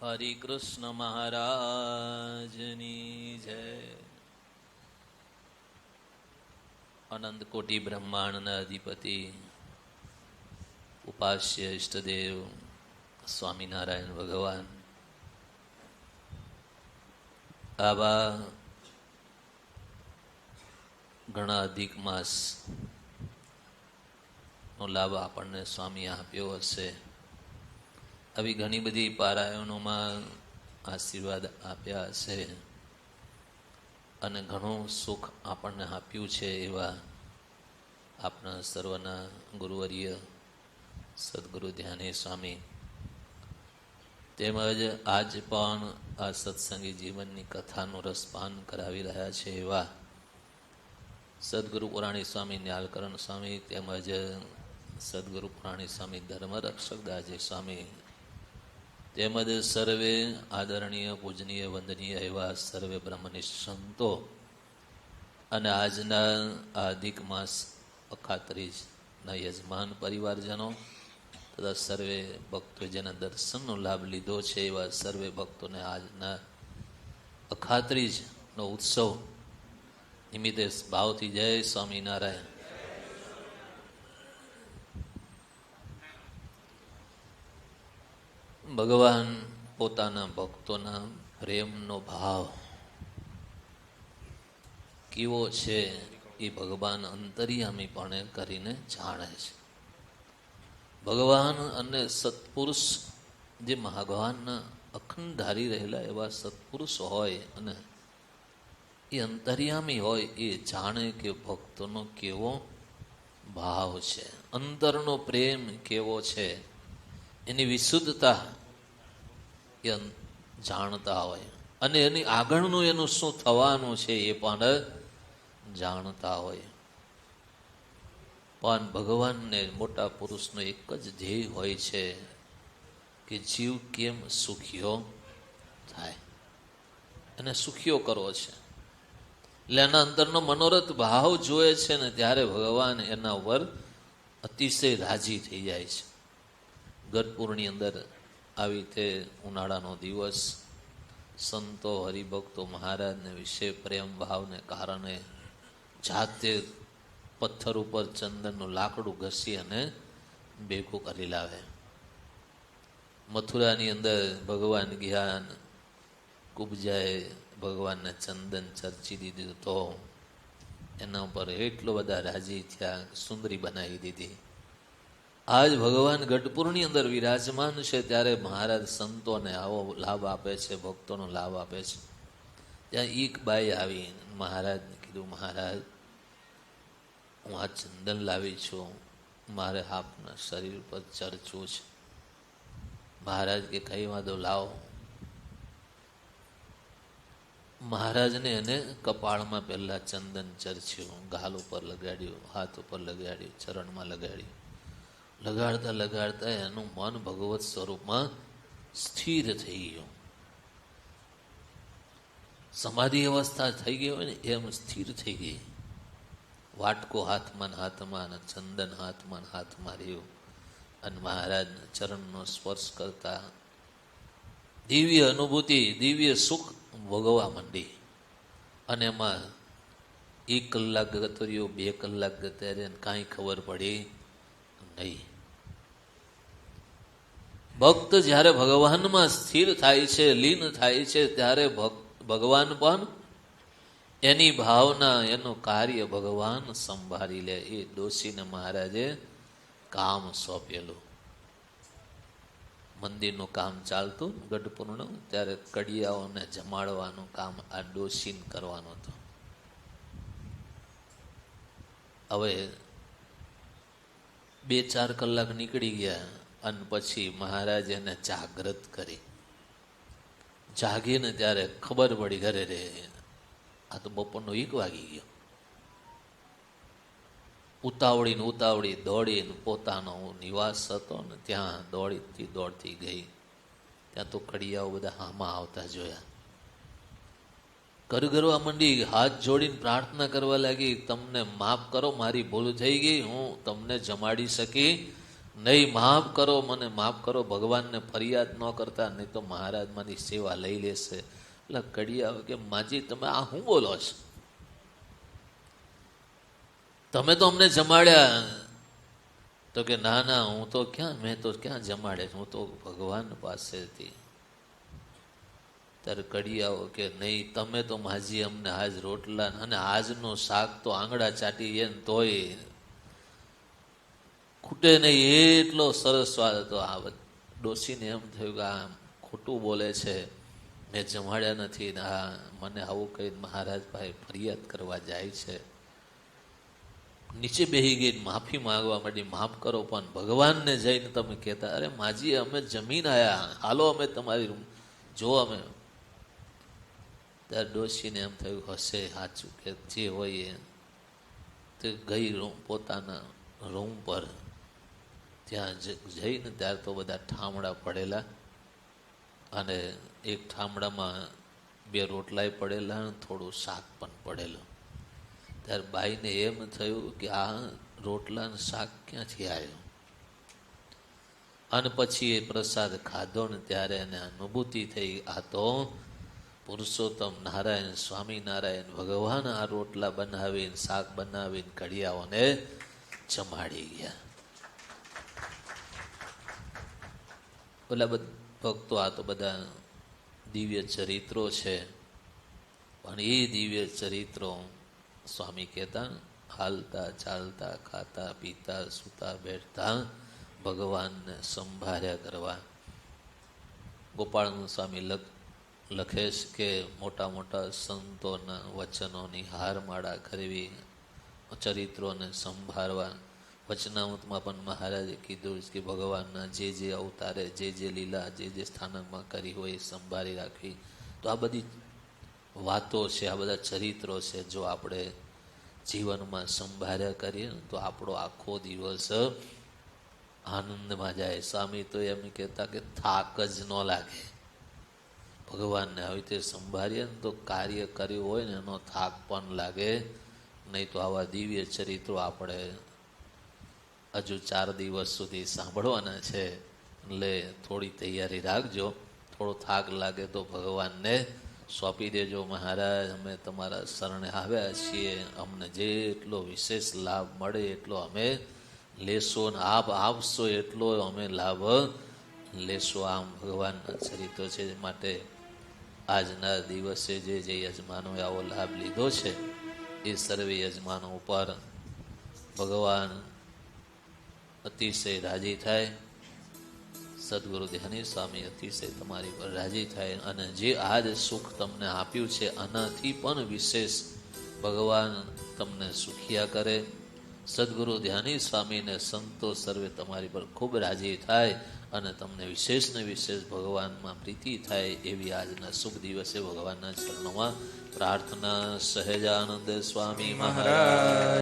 હરિ કૃષ્ણ મહારાજની જય. અનંત કોટી બ્રહ્માંડના અધિપતિ ઉપાસ્ય ઈષ્ટદેવ સ્વામિનારાયણ ભગવાન આવા ઘણા અધિક માસ નો લાભ આપણને સ્વામી આપ્યો હશે. આવી ઘણી બધી પારાયણોમાં આશીર્વાદ આપ્યા હશે અને ઘણું સુખ આપણને આપ્યું છે. એવા આપણા સર્વના ગુરુવર્ય સદગુરુ ધ્યાને સ્વામી તેમજ આજ પણ આ સત્સંગી જીવનની કથાનું રસપાન કરાવી રહ્યા છે એવા સદગુરુ પુરાણી સ્વામી ન્યાલકરણ સ્વામી તેમજ સદગુરુ પુરાણી સ્વામી ધર્મરક્ષકદાસજી સ્વામી તેમજ સર્વે આદરણીય પૂજનીય વંદનીય એવા સર્વે બ્રહ્મનિષ્ઠ સંતો અને આજના અધિક માસ અખાત્રીજના યજમાન પરિવારજનો તથા સર્વે ભક્તો જેના દર્શનનો લાભ લીધો છે એવા સર્વે ભક્તોને આજના અખાત્રીજનો ઉત્સવ નિમિત્તે ભાવથી જય સ્વામિનારાયણ. ભગવાન પોતાના ભક્તોના પ્રેમનો ભાવ કેવો છે એ ભગવાન અંતર્યામીપણે કરીને જાણે છે. ભગવાન અને સત્પુરુષ જે ભગવાનના અખંડ ધારી રહેલા એવા સત્પુરુષ હોય અને એ અંતર્યામી હોય એ જાણે કે ભક્તોનો કેવો ભાવ છે, અંતરનો પ્રેમ કેવો છે, એની વિશુદ્ધતા એ જાણતા હોય અને એની આગળનું એનું શું થવાનું છે એ પણ જાણતા હોય. પણ ભગવાનને મોટા પુરુષનો એક જ ધ્યેય હોય છે કે જીવ કેમ સુખીઓ થાય, એને સુખીઓ કરવો છે. એટલે એના અંદરનો મનોરથ ભાવ જોએ છે ને ત્યારે ભગવાન એના ઉપર અતિશય રાજી થઈ જાય છે. ગઢપુરની અંદર આવી રીતે ઉનાળાનો દિવસ સંતો હરિભક્તો મહારાજને વિશે પ્રેમ ભાવને કારણે જાતે પથ્થર ઉપર ચંદનનું લાકડું ઘસી અને ભેગું કરી લાવે. મથુરાની અંદર ભગવાન ગયા, કુબજાએ ભગવાનને ચંદન ચર્ચી દીધું તો એના ઉપર એટલો બધા રાજી થયા, સુંદરી બનાવી દીધી. આજ ભગવાન ગઢપુરની અંદર વિરાજમાન છે ત્યારે મહારાજ સંતોને આવો લાભ આપે છે, ભક્તોનો લાભ આપે છે. ત્યાં એક બાઈ આવી મહારાજને કીધું, મહારાજ હું આ ચંદન લાવી છું, મારે આપના શરીર પર ચર્ચવું છે. મહારાજ કે કઈ વાંધો લાવો. મહારાજને એને કપાળમાં પહેલા ચંદન ચર્ચ્યું, ગાલ ઉપર લગાડ્યું, હાથ ઉપર લગાડ્યું, ચરણમાં લગાડ્યું. લગાડતા લગાડતા એનું મન ભગવત સ્વરૂપમાં સ્થિર થઈ ગયું. સમાધિ અવસ્થા થઈ ગઈ હોય ને એમ સ્થિર થઈ ગઈ. વાટકો હાથમાં હાથમાં, ચંદન હાથમાં હાથમાં રહ્યું અને મહારાજના ચરણનો સ્પર્શ કરતા દિવ્ય અનુભૂતિ, દિવ્ય સુખ ભોગવવા માંડી. અને એમાં 1 કલાક ગતો રહ્યો, 2 કલાક ગતા રહે, કાંઈ ખબર પડી નહીં. ભક્ત જ્યારે ભગવાનમાં સ્થિર થાય છે, લીન થાય છે, ત્યારે ભગવાન પણ એની ભાવના, એનું કાર્ય ભગવાન સંભાળી લે. એ ડોશીને મહારાજે કામ સોંપેલું. મંદિરનું કામ ચાલતું ગઢપુરનું, ત્યારે કડિયાઓને જમાડવાનું કામ આ ડોશીને કરવાનું હતું. હવે 2-4 કલાક નીકળી ગયા અને પછી મહારાજ એને જાગૃત કરી. જાગીને ત્યારે ખબર પડી, ઘરે રે આ તો બપોરનો 1 વાગી ગયો. ઉતાવળી દોડીને પોતાનો નિવાસ હતો ને ત્યાં દોડતી ગઈ. ત્યાં તો કડિયાઓ બધા હામાં આવતા જોયા. કરગરવા માંડી, હાથ જોડીને પ્રાર્થના કરવા લાગી, તમને માફ કરો, મારી ભૂલ થઈ ગઈ, હું તમને જમાડી શકી નહીં માફ કરો, મને માફ કરો, ભગવાનને ફરિયાદ ન કરતા, નહીં તો મહારાજ મારી સેવા લઈ લેશે. એટલે કડિયા કે માજી તમે આ શું બોલો છો? તમે તો અમને જમાડ્યા. તો કે ના ના, હું તો ક્યાં, મેં તો ક્યાં જમાડે, હું તો ભગવાન પાસેથી. ત્યારે કડિયાઓ કે નહીં, તમે તો માજી અમને આજ રોટલા અને આજનું શાક તો આંગળા ચાટીએ ને તોય ખૂટે નહીં, એટલો સરસ સ્વાદ હતો. આ ડોસીને એમ થયું કે આ ખોટું બોલે છે, મેં જમાડ્યા નથી ને આ મને આવું કહી મહારાજ ભાઈ ફરિયાદ કરવા જાય છે. નીચે બેહી ગઈ, માફી માંગવા માંડી, માફ કરો, પણ ભગવાનને જઈને તમે કહેતા, અરે માજી અમે જમીન આયા, હાલો અમે તમારી જો અમે. ત્યારે ડોશીને એમ થયું હશે સાચું કે જે હોય એ. તે ગઈ પોતાના રૂમ પર. ત્યાં જઈને ત્યારે તો બધા ઠામડા પડેલા અને એક ઠામડામાં 2 રોટલાય પડેલા અને થોડું શાક પણ પડેલું. ત્યારે બાઈને એમ થયું કે આ રોટલા ને શાક ક્યાંથી આવ્યું. અને પછી એ પ્રસાદ ખાધો ને ત્યારે એને અનુભૂતિ થઈ, આ તો પુરુષોત્તમ નારાયણ સ્વામિનારાયણ ભગવાન આ રોટલા બનાવીને શાક બનાવીને કડિયાઓને જમાડી ગયા. ઓલા ભક્તો આ તો બધા દિવ્ય ચરિત્રો છે, પણ એ દિવ્ય ચરિત્રો સ્વામી કહેતા હાલતા ચાલતા ખાતા પીતા સૂતા બેઠતા ભગવાનને સંભાળ્યા કરવા. ગોપાળાનંદ સ્વામી લખે છે કે મોટા મોટા સંતોના વચનોની હારમાળા કરવી, ચરિત્રોને સંભાળવા. વચનામૃતમાં પણ મહારાજે કીધું કે ભગવાનના જે અવતારે જે લીલા જે સ્થાનકમાં કરી હોય એ સંભાળી રાખવી. તો આ બધી વાતો છે, આ બધા ચરિત્રો છે, જો આપણે જીવનમાં સંભાળ્યા કરીએ તો આપણો આખો દિવસ આનંદમાં જાય. સ્વામી તો એમ કહેતા કે થાક જ ન લાગે. ભગવાનને આવી રીતે સંભાળીએ ને તો કાર્ય કર્યું હોય ને એનો થાક પણ લાગે નહીં. તો આવા દિવ્ય ચરિત્રો આપણે હજુ 4 દિવસ સુધી સાંભળવાના છે, એટલે થોડી તૈયારી રાખજો. થોડો થાક લાગે તો ભગવાનને સોંપી દેજો, મહારાજ અમે તમારા શરણે આવ્યા છીએ, અમને જેટલો વિશેષ લાભ મળે એટલો અમે લેશો ને આપ આપશો એટલો અમે લાભ લેશો. આમ ભગવાનના ચરિત્રો છે. માટે આજના દિવસે જે યજમાનોએ આવો લાભ લીધો છે એ સર્વે યજમાનો ઉપર ભગવાન અતિશય રાજી થાય. સદગુરુ ધ્યાની સ્વામી અતિશય તમારી પર રાજી થાય અને જે આજ સુખ તમને આપ્યું છે આનાથી પણ વિશેષ ભગવાન તમને સુખિયા કરે. સદગુરુ ધ્યાની સ્વામીને સંતો સર્વે તમારી પર ખૂબ રાજી થાય અને તમને વિશેષ ને વિશેષ ભગવાનમાં પ્રીતિ થાય એવી આજના શુભ દિવસે ભગવાનના ચરણોમાં પ્રાર્થના. સહેજાનંદ સ્વામી મહારાજ.